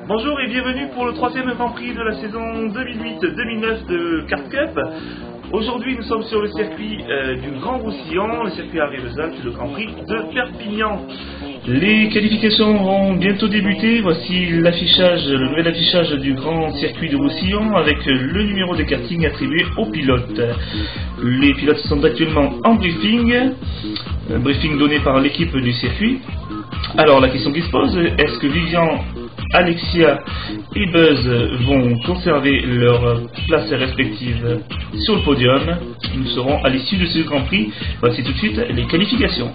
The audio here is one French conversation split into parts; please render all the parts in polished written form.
Bonjour et bienvenue pour le troisième Grand Prix de la saison 2008-2009 de Kart Cup. Aujourd'hui nous sommes sur le circuit du Grand Roussillon, le circuit Arrivesal, le Grand Prix de Perpignan. Les qualifications vont bientôt débuter. Voici l'affichage, le nouvel affichage du grand circuit de Roussillon avec le numéro de karting attribué aux pilotes. Les pilotes sont actuellement en briefing, un briefing donné par l'équipe du circuit. Alors la question qui se pose, est-ce que Vivian, Alexia et Buzz vont conserver leur place respective sur le podium? Nous serons à l'issue de ce Grand Prix. Voici tout de suite les qualifications.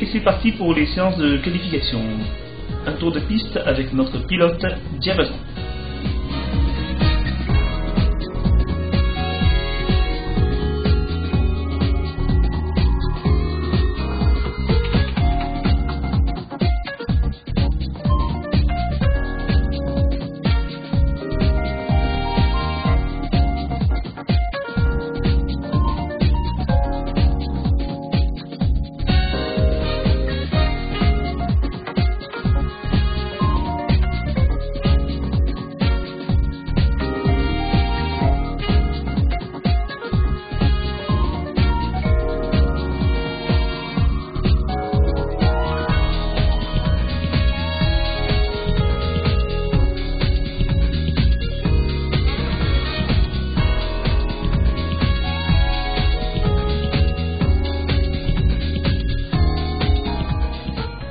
Et c'est parti pour les séances de qualification. Un tour de piste avec notre pilote Diapason.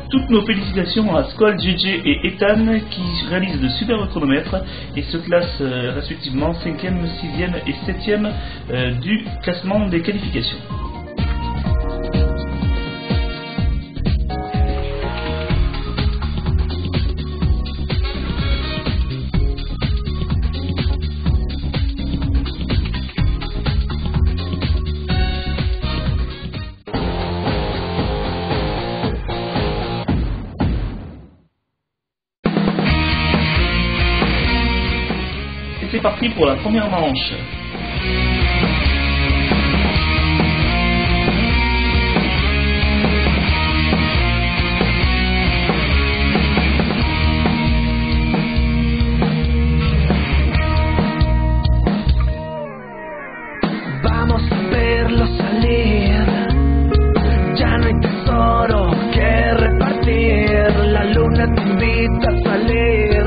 Toutes nos félicitations à Squall, JJ et Ethan qui réalisent de super chronomètres et se classent respectivement 5e, 6e et 7e du classement des qualifications. C'est parti pour la première manche. Vamos a verlo salir. Ya no hay tesoro que repartir. La luna te invita a salir.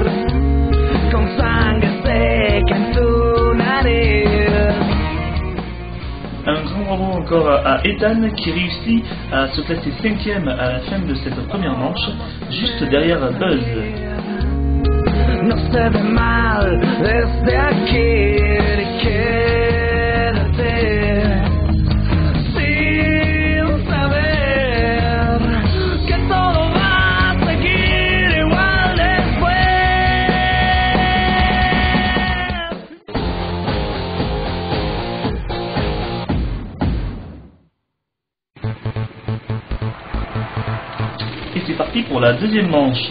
Con sangre seca en tu nariz. Un grand bravo encore à Ethan qui réussit à se classer 5e à la fin de cette première manche, juste derrière Buzz. No se ve mal desde aquí. Quédate sin saber que todo va a seguir igual después. Et c'est parti pour la deuxième manche.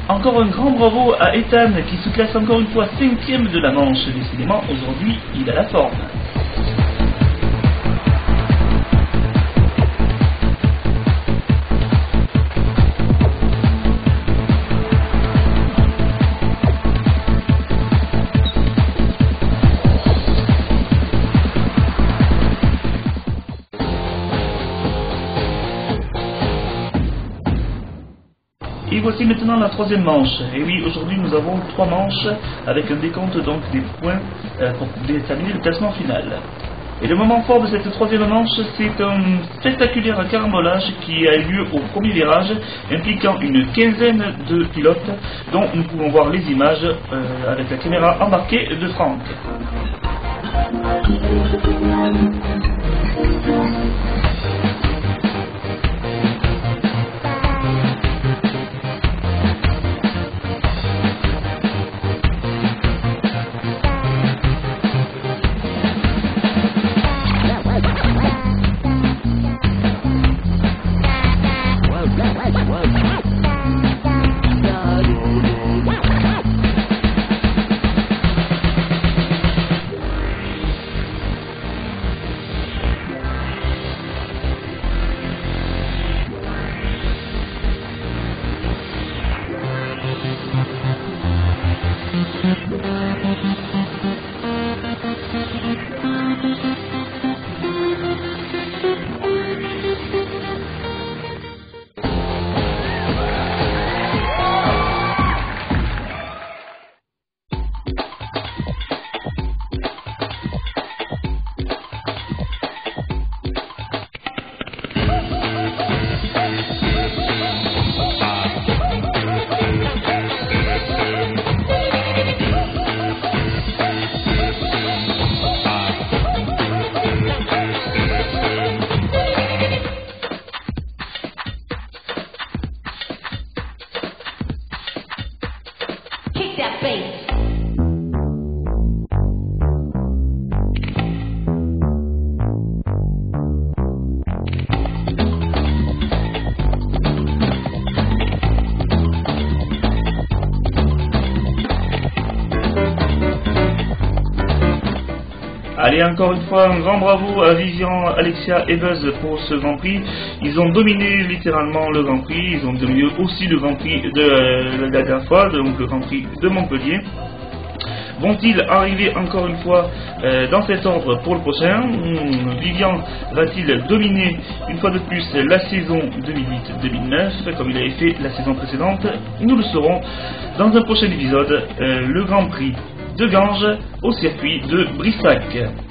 Encore un grand bravo à Ethan qui se classe encore une fois 5e de la manche. Décidément, aujourd'hui, il a la forme. Et voici maintenant la troisième manche. Et oui, aujourd'hui nous avons 3 manches avec un décompte donc des points pour déterminer le classement final. Et le moment fort de cette troisième manche, c'est un spectaculaire carambolage qui a eu lieu au premier virage, impliquant une quinzaine de pilotes, dont nous pouvons voir les images avec la caméra embarquée de Franck. Allez, encore une fois, un grand bravo à Vivian, Alexia et Buzz pour ce Grand Prix. Ils ont dominé littéralement le Grand Prix. Ils ont dominé aussi le Grand Prix de la dernière fois, donc le Grand Prix de Montpellier. Vont-ils arriver encore une fois dans cet ordre pour le prochain? Vivian va-t-il dominer une fois de plus la saison 2008-2009 comme il avait fait la saison précédente? Nous le saurons dans un prochain épisode, le Grand Prix de Ganges au circuit de Brissac.